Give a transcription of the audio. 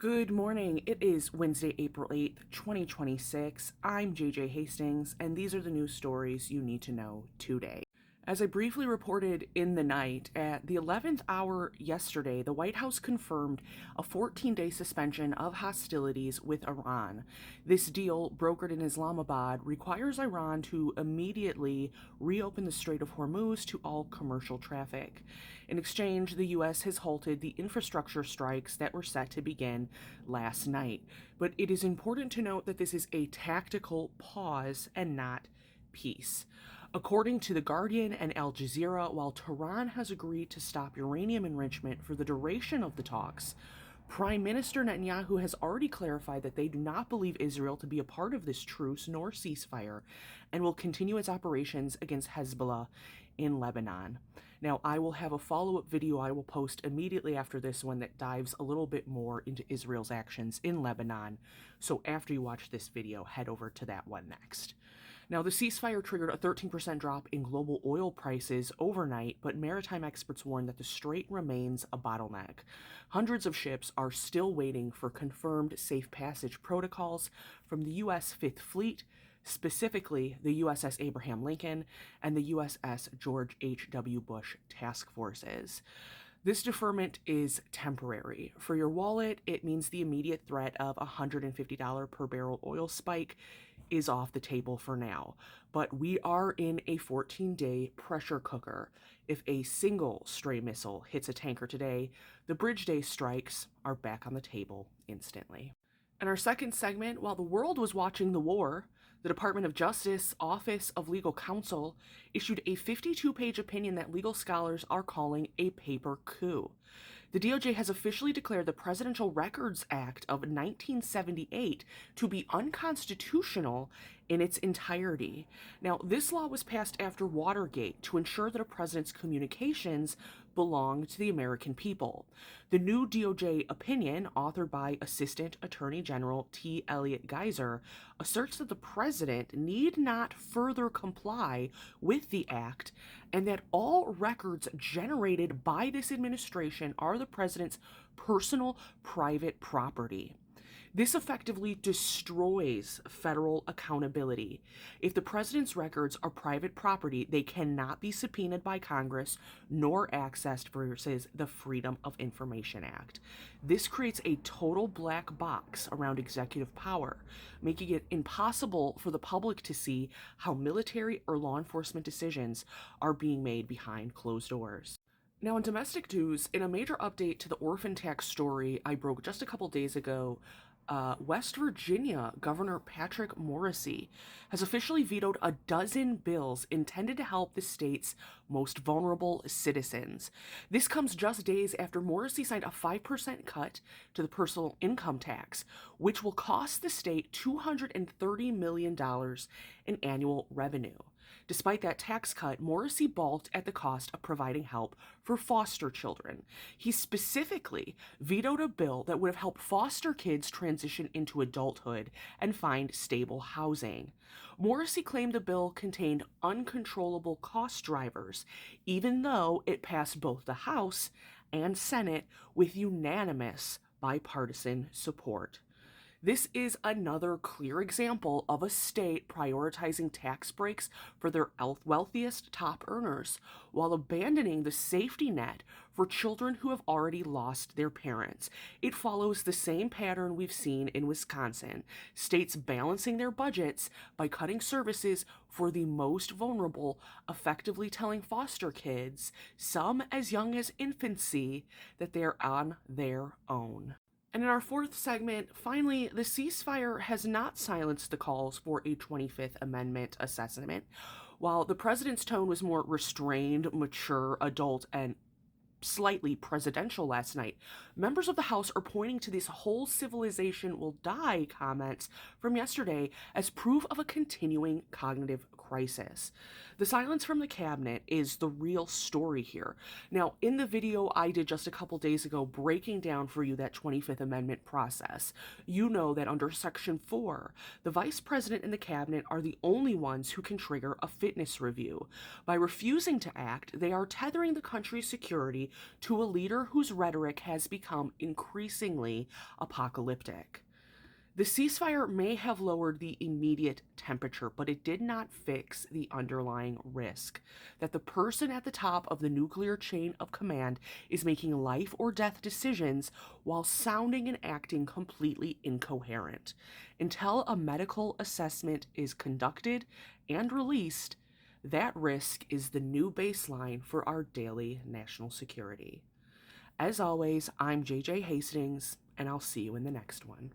Good morning. It is Wednesday, April 8th, 2026. I'm JJ Hastings, and these are the news stories you need to know today. As I briefly reported in the night, at the 11th hour yesterday, the White House confirmed a 14-day suspension of hostilities with Iran. This deal, brokered in Islamabad, requires Iran to immediately reopen the Strait of Hormuz to all commercial traffic. In exchange, the U.S. has halted the infrastructure strikes that were set to begin last night. But it is important to note that this is a tactical pause and not peace. According to The Guardian and Al Jazeera, while Tehran has agreed to stop uranium enrichment for the duration of the talks, Prime Minister Netanyahu has already clarified that they do not believe Israel to be a part of this truce nor ceasefire and will continue its operations against Hezbollah in Lebanon. Now, I will have a follow-up video I will post immediately after this one that dives a little bit more into Israel's actions in Lebanon. So after you watch this video, head over to that one next. Now, the ceasefire triggered a 13% drop in global oil prices overnight, but maritime experts warn that the strait remains a bottleneck. Hundreds of ships are still waiting for confirmed safe passage protocols from the U.S. Fifth Fleet, specifically the USS Abraham Lincoln and the USS George H.W. Bush task forces. This deferment is temporary. For your wallet, it means the immediate threat of a $150 per barrel oil spike is off the table for now. But we are in a 14-day pressure cooker. If a single stray missile hits a tanker today, the bridge day strikes are back on the table instantly. In our second segment, while the world was watching the war, the Department of Justice Office of Legal Counsel issued a 52-page opinion that legal scholars are calling a paper coup. The DOJ has officially declared the Presidential Records Act of 1978 to be unconstitutional in its entirety. Now, this law was passed after Watergate to ensure that a president's communications belong to the American people. The new DOJ opinion, authored by Assistant Attorney General T. Elliott Geiser, asserts that the president need not further comply with the act and that all records generated by this administration are the president's personal private property. This effectively destroys federal accountability. If the president's records are private property, they cannot be subpoenaed by Congress nor accessed versus the Freedom of Information Act. This creates a total black box around executive power, making it impossible for the public to see how military or law enforcement decisions are being made behind closed doors. Now, in domestic news, in a major update to the orphan tax story I broke just a couple days ago, West Virginia Governor Patrick Morrisey has officially vetoed a dozen bills intended to help the state's most vulnerable citizens. This comes just days after Morrisey signed a 5% cut to the personal income tax, which will cost the state $230 million in annual revenue. Despite that tax cut, Morrisey balked at the cost of providing help for foster children. He specifically vetoed a bill that would have helped foster kids transition into adulthood and find stable housing. Morrisey claimed the bill contained uncontrollable cost drivers, even though it passed both the House and Senate with unanimous bipartisan support. This is another clear example of a state prioritizing tax breaks for their wealthiest top earners while abandoning the safety net for children who have already lost their parents. It follows the same pattern we've seen in Wisconsin, states balancing their budgets by cutting services for the most vulnerable, effectively telling foster kids, some as young as infancy, that they're on their own. And in our fourth segment, finally, the ceasefire has not silenced the calls for a 25th Amendment assessment. While the president's tone was more restrained, mature, adult, and slightly presidential last night, members of the House are pointing to this whole civilization will die comments from yesterday as proof of a continuing cognitive crisis. The silence from the cabinet is the real story here. Now, in the video I did just a couple days ago breaking down for you that 25th Amendment process, you know that under Section 4, the Vice President and the cabinet are the only ones who can trigger a fitness review. By refusing to act, they are tethering the country's security to a leader whose rhetoric has become increasingly apocalyptic. The ceasefire may have lowered the immediate temperature, but it did not fix the underlying risk that the person at the top of the nuclear chain of command is making life or death decisions while sounding and acting completely incoherent. Until a medical assessment is conducted and released, that risk is the new baseline for our daily national security. As always, I'm JJ Hastings, and I'll see you in the next one.